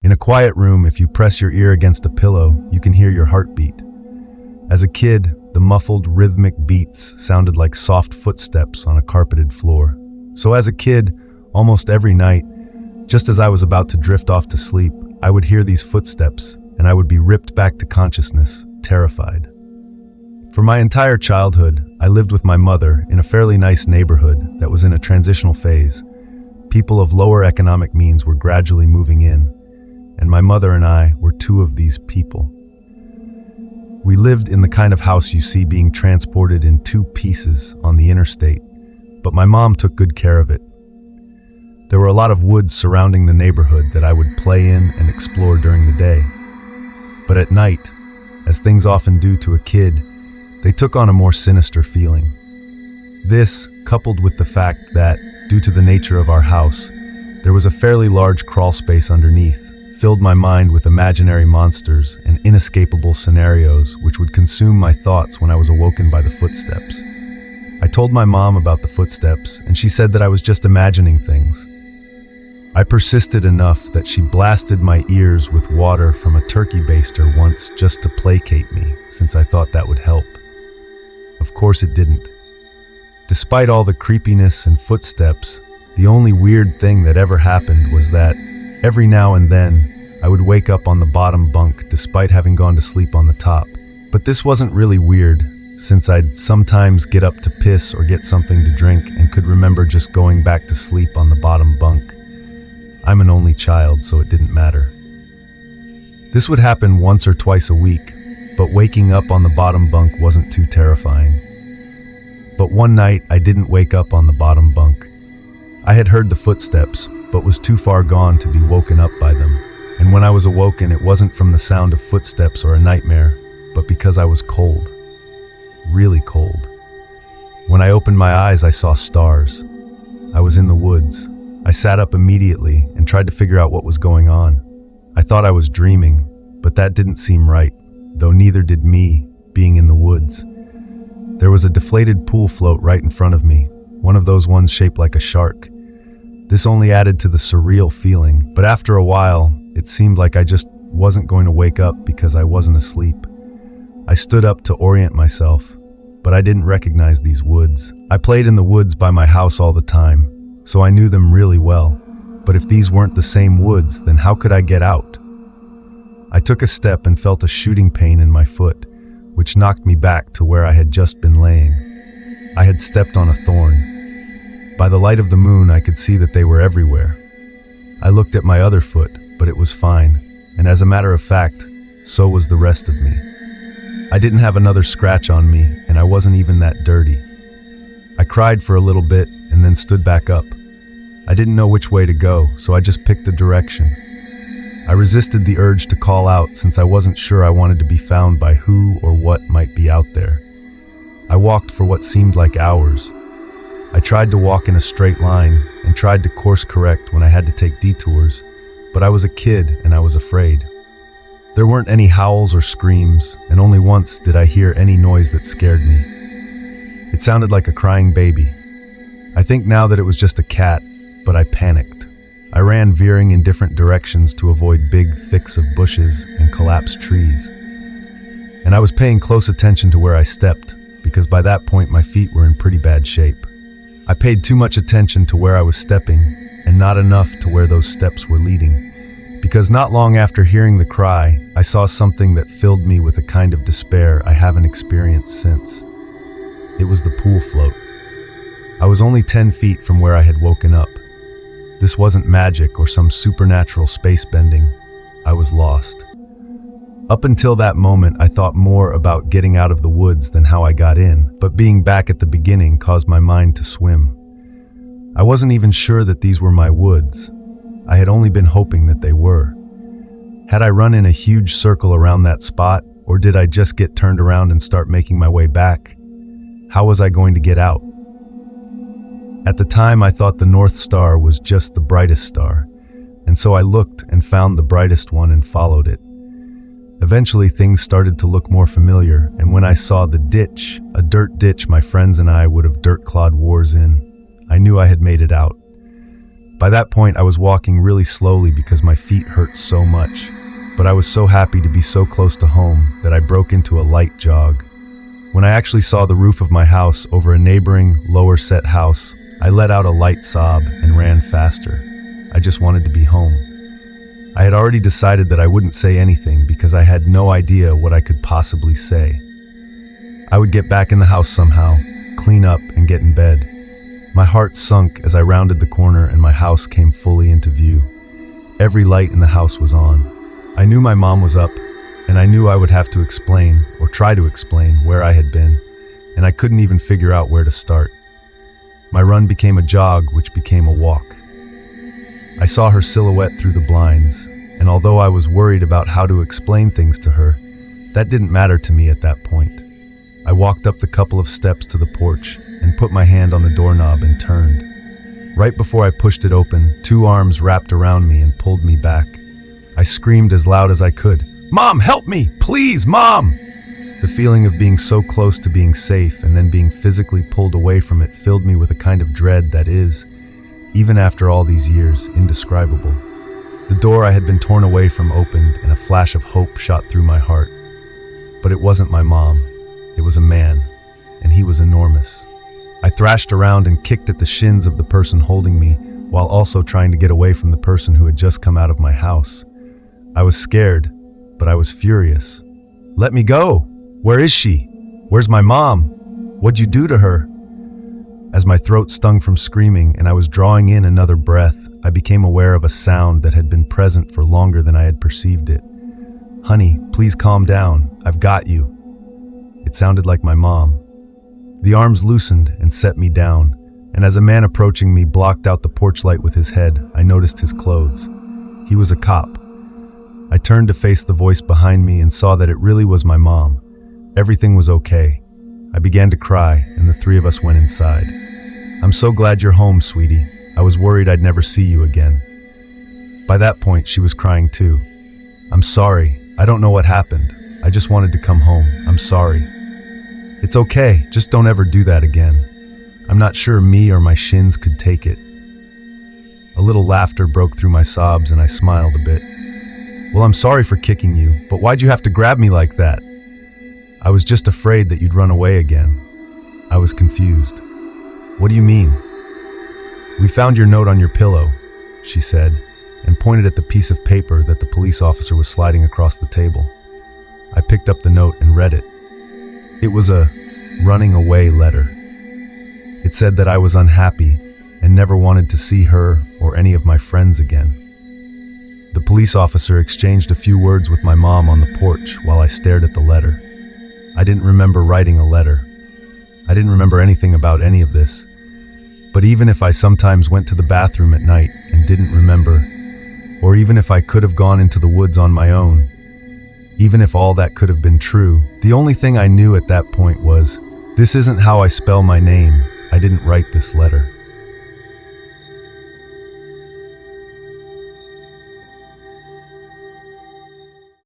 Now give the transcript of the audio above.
In a quiet room, if you press your ear against a pillow, you can hear your heartbeat. As a kid, the muffled, rhythmic beats sounded like soft footsteps on a carpeted floor. So as a kid, almost every night, just as I was about to drift off to sleep, I would hear these footsteps, and I would be ripped back to consciousness, terrified. For my entire childhood, I lived with my mother in a fairly nice neighborhood that was in a transitional phase. People of lower economic means were gradually moving in, and my mother and I were two of these people. We lived in the kind of house you see being transported in two pieces on the interstate, but my mom took good care of it. There were a lot of woods surrounding the neighborhood that I would play in and explore during the day. But at night, as things often do to a kid, they took on a more sinister feeling. This, coupled with the fact that, due to the nature of our house, there was a fairly large crawl space underneath, filled my mind with imaginary monsters and inescapable scenarios which would consume my thoughts when I was awoken by the footsteps. I told my mom about the footsteps, and she said that I was just imagining things. I persisted enough that she blasted my ears with water from a turkey baster once just to placate me, since I thought that would help. Of course it didn't. Despite all the creepiness and footsteps, the only weird thing that ever happened was that, every now and then, I would wake up on the bottom bunk despite having gone to sleep on the top. But this wasn't really weird, since I'd sometimes get up to piss or get something to drink and could remember just going back to sleep on the bottom bunk. I'm an only child, so it didn't matter. This would happen once or twice a week, but waking up on the bottom bunk wasn't too terrifying. But one night, I didn't wake up on the bottom bunk. I had heard the footsteps, but was too far gone to be woken up by them. And when I was awoken, it wasn't from the sound of footsteps or a nightmare, but because I was cold. Really cold. When I opened my eyes, I saw stars. I was in the woods. I sat up immediately and tried to figure out what was going on. I thought I was dreaming, but that didn't seem right, though neither did me, being in the woods. There was a deflated pool float right in front of me, one of those ones shaped like a shark. This only added to the surreal feeling, but after a while, it seemed like I just wasn't going to wake up because I wasn't asleep. I stood up to orient myself, but I didn't recognize these woods. I played in the woods by my house all the time, so I knew them really well. But if these weren't the same woods, then how could I get out? I took a step and felt a shooting pain in my foot, which knocked me back to where I had just been laying. I had stepped on a thorn. By the light of the moon, I could see that they were everywhere. I looked at my other foot, but it was fine, and as a matter of fact, so was the rest of me. I didn't have another scratch on me, and I wasn't even that dirty. I cried for a little bit and then stood back up. I didn't know which way to go, so I just picked a direction. I resisted the urge to call out since I wasn't sure I wanted to be found by who or what might be out there. I walked for what seemed like hours. I tried to walk in a straight line and tried to course correct when I had to take detours, but I was a kid and I was afraid. There weren't any howls or screams, and only once did I hear any noise that scared me. It sounded like a crying baby. I think now that it was just a cat, but I panicked. I ran veering in different directions to avoid big thicks of bushes and collapsed trees. And I was paying close attention to where I stepped, because by that point my feet were in pretty bad shape. I paid too much attention to where I was stepping, and not enough to where those steps were leading. Because not long after hearing the cry, I saw something that filled me with a kind of despair I haven't experienced since. It was the pool float. I was only 10 feet from where I had woken up. This wasn't magic or some supernatural space bending. I was lost. Up until that moment, I thought more about getting out of the woods than how I got in, but being back at the beginning caused my mind to swim. I wasn't even sure that these were my woods. I had only been hoping that they were. Had I run in a huge circle around that spot, or did I just get turned around and start making my way back? How was I going to get out? At the time, I thought the North Star was just the brightest star, and so I looked and found the brightest one and followed it. Eventually, things started to look more familiar, and when I saw the ditch, a dirt ditch my friends and I would have dirt-clawed wars in, I knew I had made it out. By that point, I was walking really slowly because my feet hurt so much. But I was so happy to be so close to home that I broke into a light jog. When I actually saw the roof of my house over a neighboring, lower-set house, I let out a light sob and ran faster. I just wanted to be home. I had already decided that I wouldn't say anything because I had no idea what I could possibly say. I would get back in the house somehow, clean up, and get in bed. My heart sunk as I rounded the corner and my house came fully into view. Every light in the house was on. I knew my mom was up, and I knew I would have to explain, or try to explain, where I had been, and I couldn't even figure out where to start. My run became a jog, which became a walk. I saw her silhouette through the blinds, and although I was worried about how to explain things to her, that didn't matter to me at that point. I walked up the couple of steps to the porch and put my hand on the doorknob and turned. Right before I pushed it open, two arms wrapped around me and pulled me back. I screamed as loud as I could, "Mom, help me! Please, Mom!" The feeling of being so close to being safe and then being physically pulled away from it filled me with a kind of dread that is, even after all these years, indescribable. The door I had been torn away from opened and a flash of hope shot through my heart. But it wasn't my mom. It was a man, and he was enormous. I thrashed around and kicked at the shins of the person holding me, while also trying to get away from the person who had just come out of my house. I was scared, but I was furious. "Let me go! Where is she? Where's my mom? What'd you do to her?" As my throat stung from screaming and I was drawing in another breath, I became aware of a sound that had been present for longer than I had perceived it. "Honey, please calm down. I've got you." It sounded like my mom. The arms loosened and set me down, and as a man approaching me blocked out the porch light with his head, I noticed his clothes. He was a cop. I turned to face the voice behind me and saw that it really was my mom. Everything was okay. I began to cry, and the three of us went inside. "I'm so glad you're home, sweetie. I was worried I'd never see you again." By that point, she was crying too. "I'm sorry. I don't know what happened. I just wanted to come home. I'm sorry." "It's okay. Just don't ever do that again. I'm not sure me or my shins could take it." A little laughter broke through my sobs and I smiled a bit. "Well, I'm sorry for kicking you, but why'd you have to grab me like that?" "I was just afraid that you'd run away again." I was confused. "What do you mean?" "We found your note on your pillow," she said, and pointed at the piece of paper that the police officer was sliding across the table. I picked up the note and read it. It was a running away letter. It said that I was unhappy and never wanted to see her or any of my friends again. The police officer exchanged a few words with my mom on the porch while I stared at the letter. I didn't remember writing a letter. I didn't remember anything about any of this. But even if I sometimes went to the bathroom at night and didn't remember, or even if I could have gone into the woods on my own, even if all that could have been true, the only thing I knew at that point was, this isn't how I spell my name. I didn't write this letter.